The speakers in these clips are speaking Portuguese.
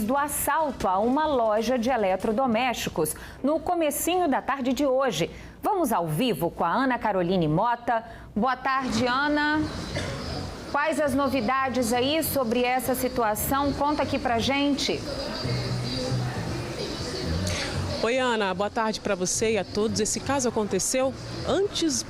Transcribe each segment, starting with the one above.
do assalto a uma loja de eletrodomésticos no comecinho da tarde de hoje. Vamos ao vivo com a Ana Caroline Mota. Boa tarde, Ana. Quais as novidades aí sobre essa situação? Conta aqui pra gente. Oi, Ana, boa tarde para você e a todos. Esse caso aconteceu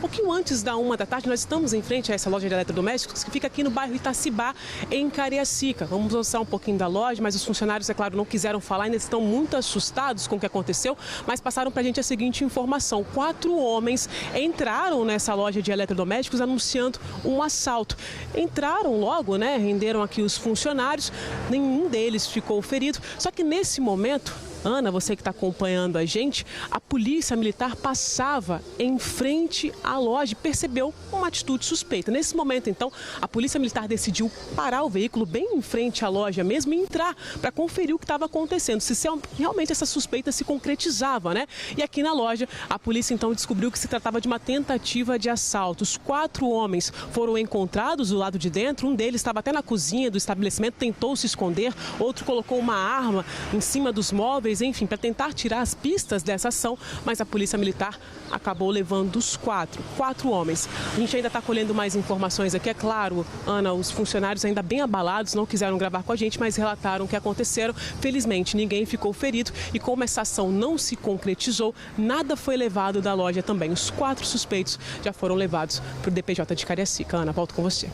pouquinho antes da 1 da tarde. Nós estamos em frente a essa loja de eletrodomésticos que fica aqui no bairro Itacibá, em Cariacica. Vamos mostrar um pouquinho da loja, mas os funcionários, é claro, não quiseram falar, ainda estão muito assustados com o que aconteceu, mas passaram para a gente a seguinte informação: 4 homens entraram nessa loja de eletrodomésticos anunciando um assalto. Entraram logo, né? Renderam aqui os funcionários, nenhum deles ficou ferido, só que nesse momento, Ana, você que está acompanhando a gente, a polícia militar passava em frente à loja e percebeu uma atitude suspeita. Nesse momento, então, a polícia militar decidiu parar o veículo bem em frente à loja mesmo e entrar para conferir o que estava acontecendo, se realmente essa suspeita se concretizava, né? E aqui na loja, a polícia então descobriu que se tratava de uma tentativa de assalto. Os 4 homens foram encontrados do lado de dentro, um deles estava até na cozinha do estabelecimento, tentou se esconder, outro colocou uma arma em cima dos móveis, enfim, para tentar tirar as pistas dessa ação, mas a polícia militar acabou levando os 4 homens. A gente ainda está colhendo mais informações aqui, é claro, Ana, os funcionários ainda bem abalados, não quiseram gravar com a gente, mas relataram o que aconteceram. Felizmente, ninguém ficou ferido e como essa ação não se concretizou, nada foi levado da loja também. Os 4 suspeitos já foram levados para o DPJ de Cariacica. Ana, volto com você.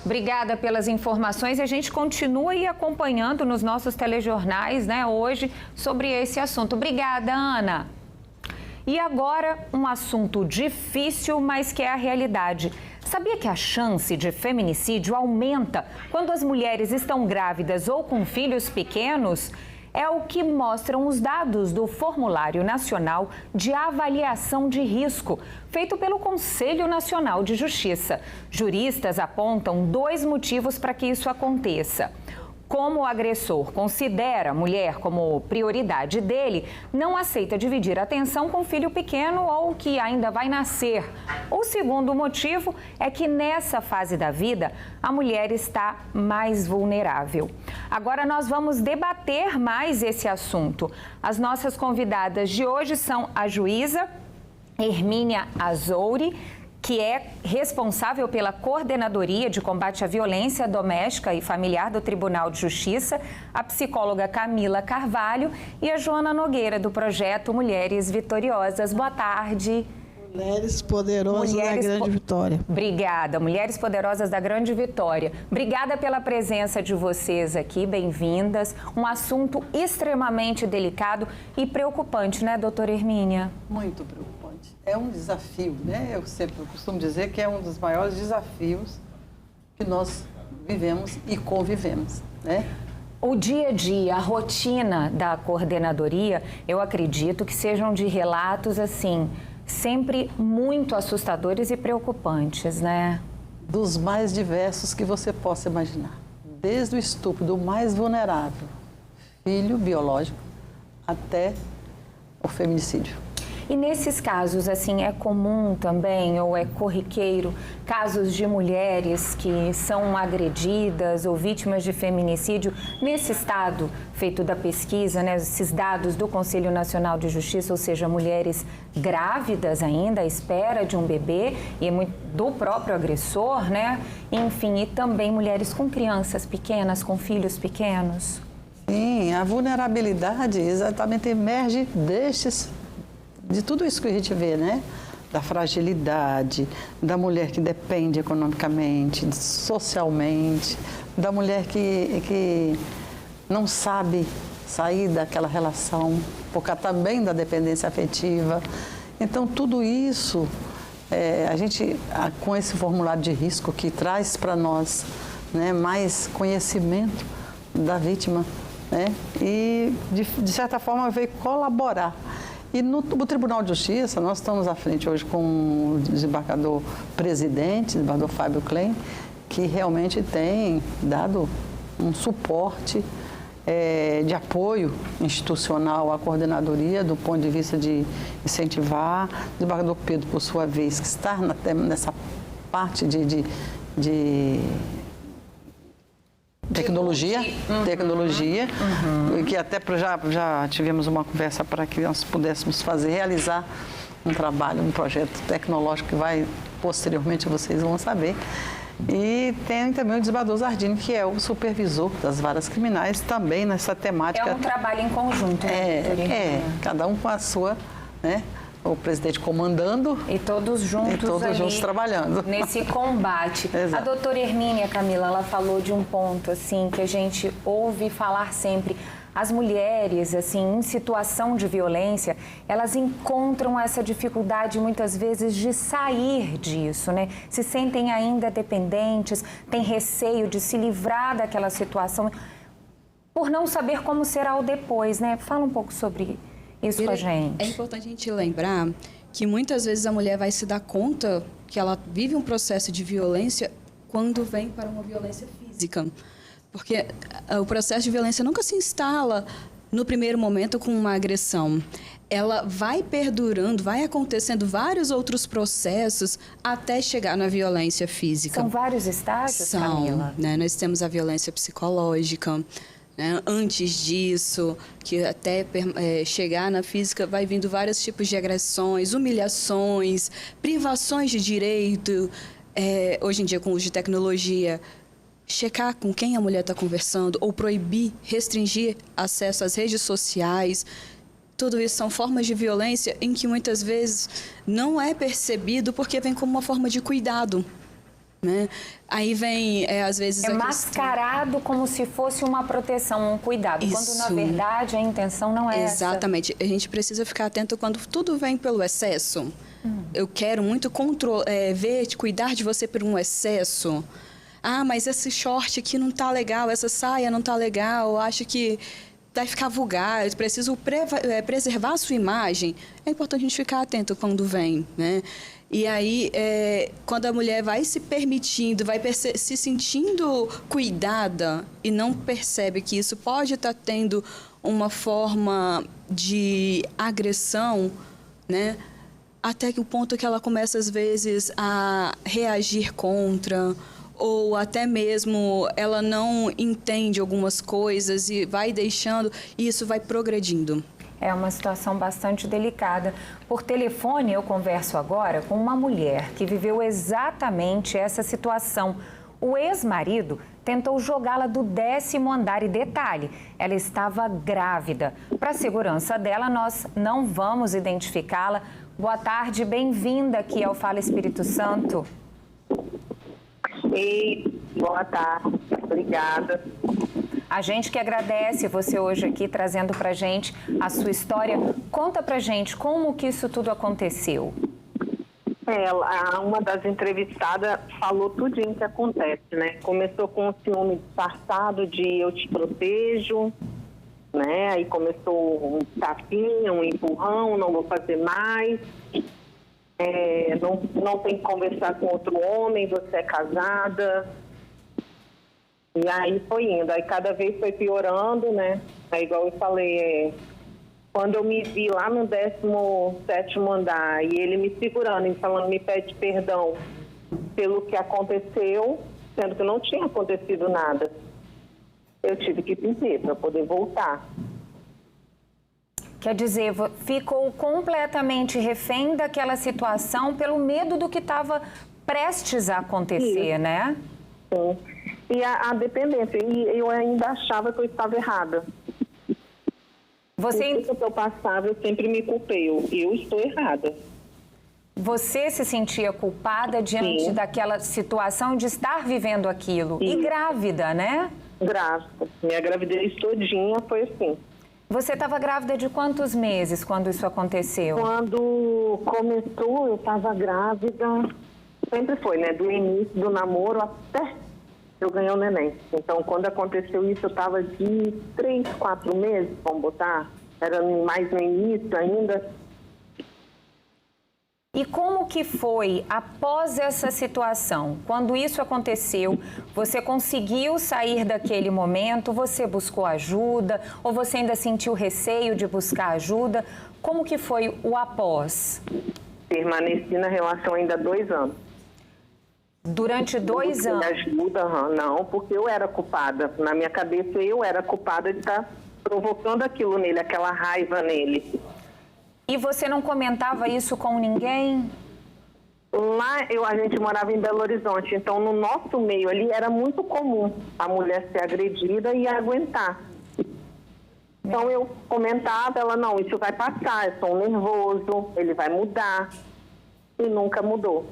Obrigada pelas informações. A gente continua aí acompanhando nos nossos telejornais, né, hoje, sobre esse assunto. Obrigada, Ana. E agora, um assunto difícil, mas que é a realidade. Sabia que a chance de feminicídio aumenta quando as mulheres estão grávidas ou com filhos pequenos? É o que mostram os dados do Formulário Nacional de Avaliação de Risco, feito pelo Conselho Nacional de Justiça. Juristas apontam 2 motivos para que isso aconteça. Como o agressor considera a mulher como prioridade dele, não aceita dividir a atenção com o filho pequeno ou que ainda vai nascer. O segundo motivo é que nessa fase da vida, a mulher está mais vulnerável. Agora nós vamos debater mais esse assunto. As nossas convidadas de hoje são a juíza Hermínia Azouri, que é responsável pela Coordenadoria de Combate à Violência Doméstica e Familiar do Tribunal de Justiça, a psicóloga Camila Carvalho e a Joana Nogueira, do projeto Mulheres Vitoriosas. Boa tarde. Mulheres Poderosas da Grande Vitória. Obrigada, Mulheres Poderosas da Grande Vitória. Obrigada pela presença de vocês aqui, bem-vindas. Um assunto extremamente delicado e preocupante, né, doutora Hermínia? Muito preocupante. É um desafio, né? Eu sempre costumo dizer que é um dos maiores desafios que nós vivemos e convivemos, né? O dia a dia, a rotina da coordenadoria, eu acredito que sejam de relatos, assim, sempre muito assustadores e preocupantes, né? Dos mais diversos que você possa imaginar. Desde o estupro do mais vulnerável, filho biológico, até o feminicídio. E nesses casos, assim, é comum também, ou é corriqueiro, casos de mulheres que são agredidas ou vítimas de feminicídio, nesse estado feito da pesquisa, né, esses dados do Conselho Nacional de Justiça, ou seja, mulheres grávidas ainda, à espera de um bebê, e do próprio agressor, né, enfim, e também mulheres com crianças pequenas, com filhos pequenos. Sim, a vulnerabilidade exatamente emerge de tudo isso que a gente vê, né? Da fragilidade, da mulher que depende economicamente, socialmente, da mulher que não sabe sair daquela relação, por causa também da dependência afetiva. Então, tudo isso, a gente, com esse formulário de risco que traz para nós, né, mais conhecimento da vítima, né? E, de certa forma, veio colaborar. E no Tribunal de Justiça, nós estamos à frente hoje com o desembargador presidente, o desembargador Fábio Klein, que realmente tem dado um suporte de apoio institucional à coordenadoria, do ponto de vista de incentivar. O desembargador Pedro, por sua vez, que está nessa parte de tecnologia, que até já tivemos uma conversa para que nós pudéssemos realizar um trabalho, um projeto tecnológico que vai, posteriormente, vocês vão saber. E tem também o desembargador Zardini, que é o supervisor das varas criminais, também nessa temática. É um trabalho em conjunto, né? Cada um com a sua, né? O presidente comandando e todos juntos trabalhando nesse combate. Exato. A doutora Hermínia, Camila, ela falou de um ponto assim que a gente ouve falar sempre. As mulheres, assim, em situação de violência, elas encontram essa dificuldade muitas vezes de sair disso, né? Se sentem ainda dependentes, têm receio de se livrar daquela situação por não saber como será o depois, né? Fala um pouco sobre isso com a gente. É importante a gente lembrar que muitas vezes a mulher vai se dar conta que ela vive um processo de violência quando vem para uma violência física. Porque o processo de violência nunca se instala no primeiro momento com uma agressão. Ela vai perdurando, vai acontecendo vários outros processos até chegar na violência física. São vários estágios, Camila? Né? Nós temos a violência psicológica. Né? Antes disso, que até chegar na física, vai vindo vários tipos de agressões, humilhações, privações de direito. Hoje em dia, com o uso de tecnologia, checar com quem a mulher está conversando ou proibir, restringir acesso às redes sociais. Tudo isso são formas de violência em que muitas vezes não é percebido porque vem como uma forma de cuidado. Né? Aí vem, às vezes... mascarado como se fosse uma proteção, um cuidado, isso. Quando, na verdade, a intenção não é Exatamente. A gente precisa ficar atento quando tudo vem pelo excesso. Eu quero muito cuidar de você por um excesso. Ah, mas esse short aqui não tá legal, essa saia não tá legal, acho que vai ficar vulgar, eu preciso preservar a sua imagem. É importante a gente ficar atento quando vem, né? E aí, quando a mulher vai se permitindo, vai se sentindo cuidada e não percebe que isso pode estar tendo uma forma de agressão, né? Até que o ponto que ela começa, às vezes, a reagir contra, ou até mesmo ela não entende algumas coisas e vai deixando, e isso vai progredindo. É uma situação bastante delicada. Por telefone, eu converso agora com uma mulher que viveu exatamente essa situação. O ex-marido tentou jogá-la do 10º andar e, detalhe, ela estava grávida. Para a segurança dela, nós não vamos identificá-la. Boa tarde, bem-vinda aqui ao Fala Espírito Santo. Ei, boa tarde, obrigada. A gente que agradece você hoje aqui trazendo pra gente a sua história. Conta pra gente como que isso tudo aconteceu. Uma das entrevistadas falou tudinho que acontece, né? Começou com um ciúme disfarçado de eu te protejo, né? Aí começou um tapinha, um empurrão, não vou fazer mais. Não tem que conversar com outro homem, você é casada. E aí foi indo, aí cada vez foi piorando, né? Aí, igual eu falei, quando eu me vi lá no 17º andar e ele me segurando e falando, me pede perdão pelo que aconteceu, sendo que não tinha acontecido nada, eu tive que pedir para poder voltar. Quer dizer, ficou completamente refém daquela situação pelo medo do que estava prestes a acontecer, né? Sim. E a dependência, e eu ainda achava que eu estava errada. Tudo que eu passava, eu sempre me culpei, eu estou errada. Você se sentia culpada diante daquela situação de estar vivendo aquilo? Sim. E grávida, né? Grávida. Minha gravidez todinha foi assim. Você estava grávida de quantos meses quando isso aconteceu? Quando começou, eu estava grávida, sempre foi, né? Do início do namoro até eu ganhei o neném. Então, quando aconteceu isso, eu estava de 3, 4 meses, vamos botar. Era mais no início ainda. E como que foi após essa situação? Quando isso aconteceu, você conseguiu sair daquele momento? Você buscou ajuda? Ou você ainda sentiu receio de buscar ajuda? Como que foi o após? Permaneci na relação ainda 2 anos. Durante 2 anos? Ajuda, não, porque eu era culpada. Na minha cabeça, eu era culpada de estar provocando aquilo nele, aquela raiva nele. E você não comentava isso com ninguém? Lá a gente morava em Belo Horizonte, então no nosso meio ali era muito comum a mulher ser agredida e aguentar. Então eu comentava, ela, não, isso vai passar, é só um nervoso, ele vai mudar. E nunca mudou.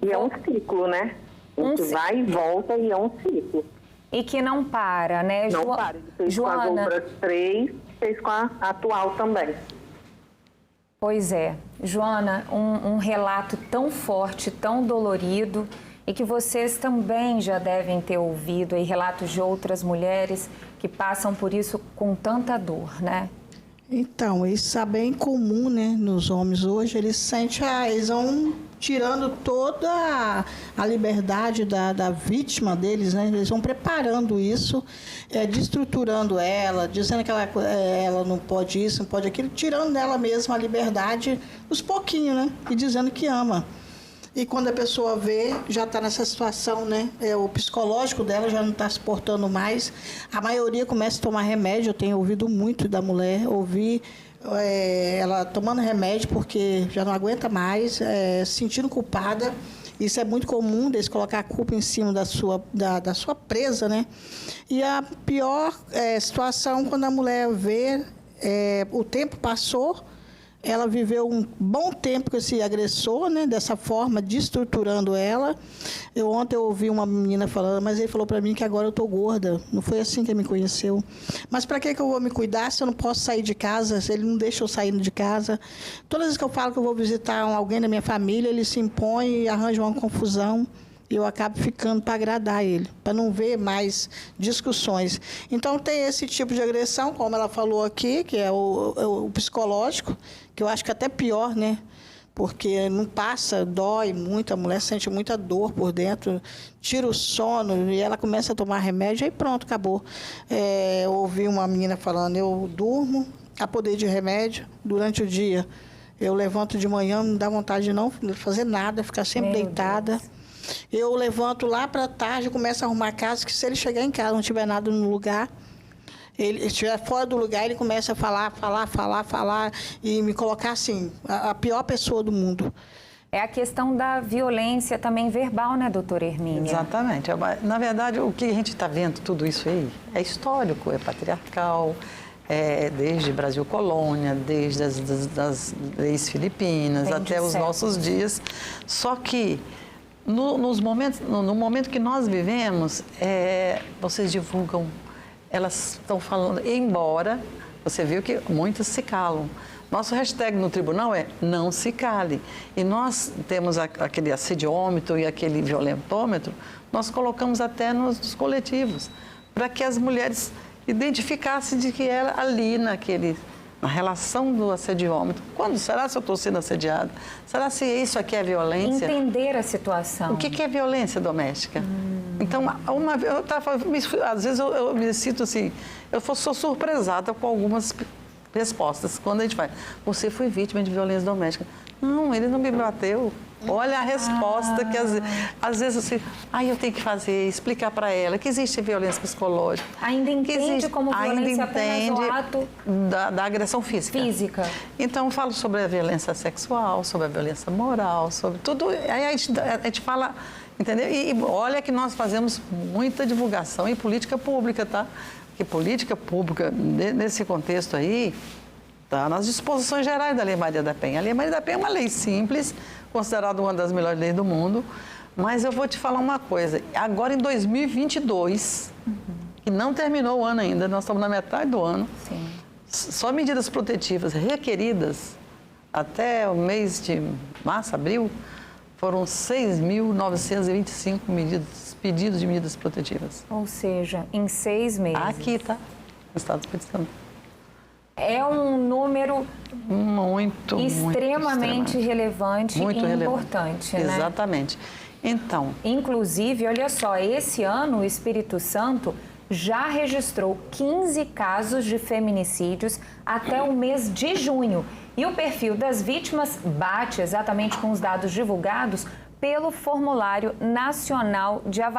E é um ciclo, né? A gente vai e volta e é um ciclo. E que não para, né? Não para, ele fez Joana, com as outras 3, fez com a atual também. Pois é, Joana, um relato tão forte, tão dolorido, e que vocês também já devem ter ouvido aí relatos de outras mulheres que passam por isso com tanta dor, né? Então, isso é bem comum, né, nos homens hoje. Eles sentem, eles vão tirando toda a liberdade da vítima deles, né? Eles vão preparando isso, destruturando ela, dizendo que ela não pode isso, não pode aquilo, tirando dela mesma a liberdade, aos pouquinhos, né? E dizendo que ama. E quando a pessoa vê, já está nessa situação, né? O psicológico dela já não está se portando mais. A maioria começa a tomar remédio. Eu tenho ouvido muito da mulher, ela tomando remédio porque já não aguenta mais, se sentindo culpada. Isso é muito comum, deles colocar a culpa em cima da sua presa, né? E a pior situação, quando a mulher vê, o tempo passou, ela viveu um bom tempo com esse agressor, né? Dessa forma, destruturando ela. Ontem eu ouvi uma menina falando, mas ele falou para mim que agora eu estou gorda. Não foi assim que ele me conheceu. Mas para que eu vou me cuidar se eu não posso sair de casa, se ele não deixa eu sair de casa? Todas as vezes que eu falo que eu vou visitar alguém da minha família, ele se impõe e arranja uma confusão. E eu acabo ficando para agradar ele, para não ver mais discussões. Então, tem esse tipo de agressão, como ela falou aqui, que é o psicológico, que eu acho que é até pior, né? Porque não passa, dói muito, a mulher sente muita dor por dentro, tira o sono e ela começa a tomar remédio, aí pronto, acabou. Eu ouvi uma menina falando, eu durmo a poder de remédio durante o dia. Eu levanto de manhã, não dá vontade de não fazer nada, ficar sempre deitada. Deus. Eu levanto lá para tarde, começo a arrumar a casa, que se ele chegar em casa, não tiver nada no lugar, ele estiver fora do lugar, ele começa a falar e me colocar assim, a pior pessoa do mundo. É a questão da violência também verbal, né, doutora Hermínia? Exatamente. Na verdade, o que a gente está vendo, tudo isso aí, é histórico, é patriarcal, desde Brasil Colônia, desde as leis filipinas até os nossos dias. Só que no momento que nós vivemos, vocês divulgam, elas estão falando, embora você viu que muitas se calam. Nosso hashtag no tribunal é não se cale. E nós temos aquele assediômetro e aquele violentômetro, nós colocamos até nos coletivos, para que as mulheres identificassem de que ela ali na relação do assediômetro. Quando será se eu estou sendo assediada? Será se isso aqui é violência? Entender a situação. O que é violência doméstica? Então, às vezes eu me sinto assim, eu sou surpresada com algumas respostas. Quando a gente faz, você foi vítima de violência doméstica. Não, ele não me bateu. Olha a resposta que às vezes assim, eu tenho que explicar para ela que existe violência psicológica. Ainda entende como violência apenas o ato da agressão física. Então, eu falo sobre a violência sexual, sobre a violência moral, sobre tudo. Aí a gente fala, entendeu? E olha que nós fazemos muita divulgação em política pública, tá? Porque política pública, nesse contexto aí, está nas disposições gerais da Lei Maria da Penha. A Lei Maria da Penha é uma lei simples, considerada uma das melhores leis do mundo, mas eu vou te falar uma coisa. Agora, em 2022, que não terminou o ano ainda, nós estamos na metade do ano, sim, só medidas protetivas requeridas até o mês de março, abril, foram 6.925 pedidos de medidas protetivas. Ou seja, em 6 meses. Aqui, tá? No estado do Espírito Santo. É um número extremamente relevante muito e relevante. Importante, né? Exatamente. Então, inclusive, olha só, esse ano o Espírito Santo já registrou 15 casos de feminicídios até o mês de junho. E o perfil das vítimas bate exatamente com os dados divulgados pelo Formulário Nacional de Avaliação.